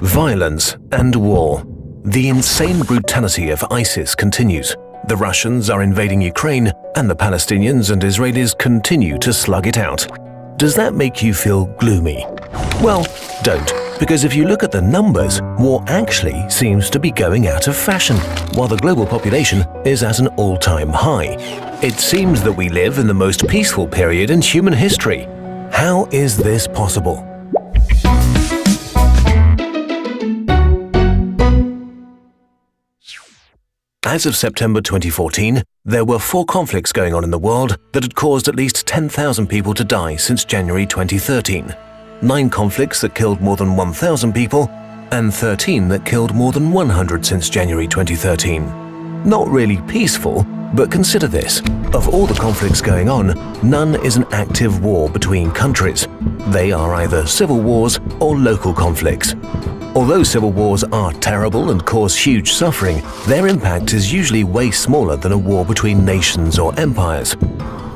Violence and war. The insane brutality of ISIS continues. The Russians are invading Ukraine, and the Palestinians and Israelis continue to slug it out. Does that make you feel gloomy? Well, don't, because if you look at the numbers, war actually seems to be going out of fashion, while the global population is at an all-time high. It seems that we live in the most peaceful period in human history. How is this possible? As of September 2014, there were 4 conflicts going on in the world that had caused at least 10,000 people to die since January 2013, 9 conflicts that killed more than 1,000 people, and 13 that killed more than 100 since January 2013. Not really peaceful, but consider this. Of all the conflicts going on, none is an active war between countries. They are either civil wars or local conflicts. Although civil wars are terrible and cause huge suffering, their impact is usually way smaller than a war between nations or empires.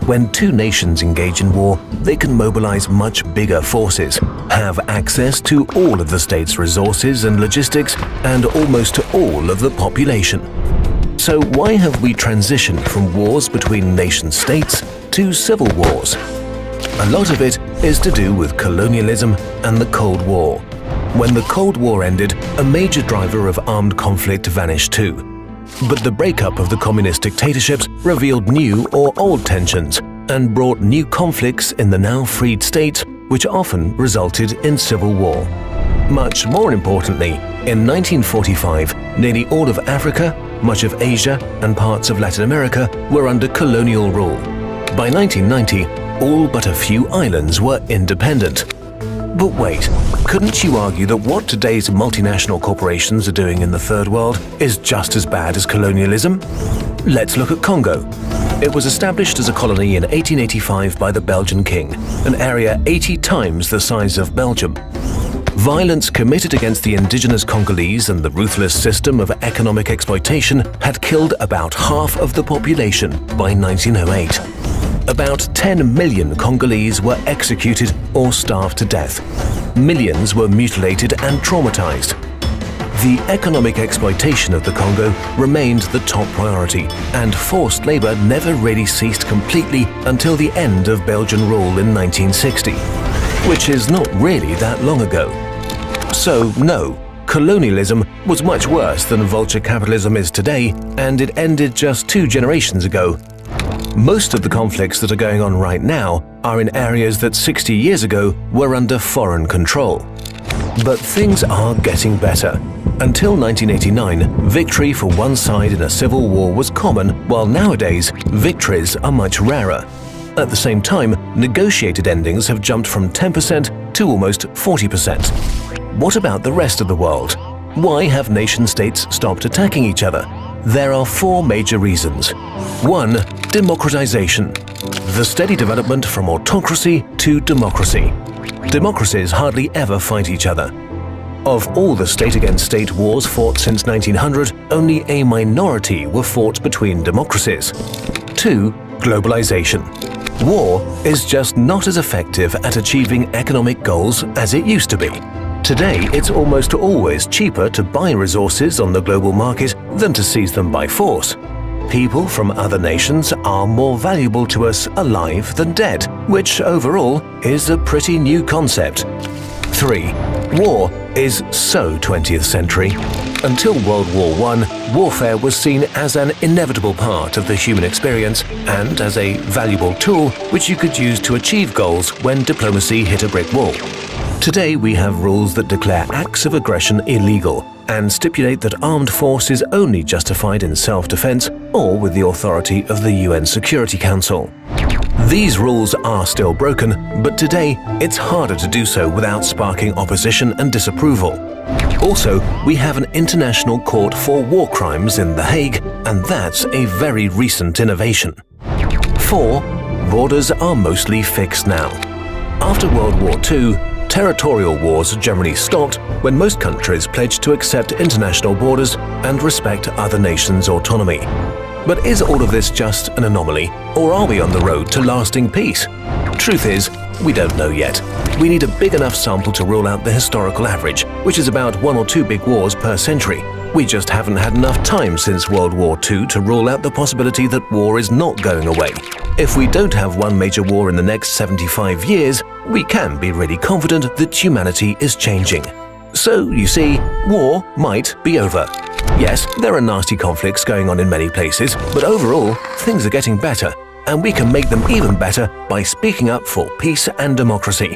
When 2 nations engage in war, they can mobilize much bigger forces, have access to all of the state's resources and logistics, and almost to all of the population. So why have we transitioned from wars between nation-states to civil wars? A lot of it is to do with colonialism and the Cold War. When the Cold War ended, a major driver of armed conflict vanished too. But the breakup of the communist dictatorships revealed new or old tensions and brought new conflicts in the now freed states, which often resulted in civil war. Much more importantly, in 1945, nearly all of Africa, much of Asia, and parts of Latin America were under colonial rule. By 1990, all but a few islands were independent. But wait, couldn't you argue that what today's multinational corporations are doing in the Third World is just as bad as colonialism? Let's look at Congo. It was established as a colony in 1885 by the Belgian king, an area 80 times the size of Belgium. Violence committed against the indigenous Congolese and the ruthless system of economic exploitation had killed about half of the population by 1908. About 10 million Congolese were executed or starved to death. Millions were mutilated and traumatized. The economic exploitation of the Congo remained the top priority, and forced labor never really ceased completely until the end of Belgian rule in 1960, which is not really that long ago. So no, colonialism was much worse than vulture capitalism is today, and it ended just 2 generations ago. Most of the conflicts that are going on right now are in areas that 60 years ago were under foreign control. But things are getting better. Until 1989, victory for one side in a civil war was common, while nowadays victories are much rarer. At the same time, negotiated endings have jumped from 10% to almost 40%. What about the rest of the world? Why have nation-states stopped attacking each other? There are 4 major reasons. 1. Democratization. The steady development from autocracy to democracy. Democracies hardly ever fight each other. Of all the state-against-state wars fought since 1900, only a minority were fought between democracies. 2. Globalization. War is just not as effective at achieving economic goals as it used to be. Today, it's almost always cheaper to buy resources on the global market than to seize them by force. People from other nations are more valuable to us alive than dead, which overall is a pretty new concept. 3. War is so 20th century. Until World War I, warfare was seen as an inevitable part of the human experience and as a valuable tool which you could use to achieve goals when diplomacy hit a brick wall. Today we have rules that declare acts of aggression illegal and stipulate that armed force is only justified in self-defense or with the authority of the UN Security Council. These rules are still broken, but today it's harder to do so without sparking opposition and disapproval. Also, we have an international court for war crimes in The Hague, and that's a very recent innovation. 4. Borders are mostly fixed now. After World War II, territorial wars generally stopped when most countries pledged to accept international borders and respect other nations' autonomy. But is all of this just an anomaly, or are we on the road to lasting peace? Truth is, We don't know yet. We need a big enough sample to rule out the historical average, which is about 1 or 2 big wars per century. We just haven't had enough time since World War II to rule out the possibility that war is not going away. If we don't have one major war in the next 75 years, we can be really confident that humanity is changing. So, you see, war might be over. Yes, there are nasty conflicts going on in many places, but overall, things are getting better, and we can make them even better by speaking up for peace and democracy.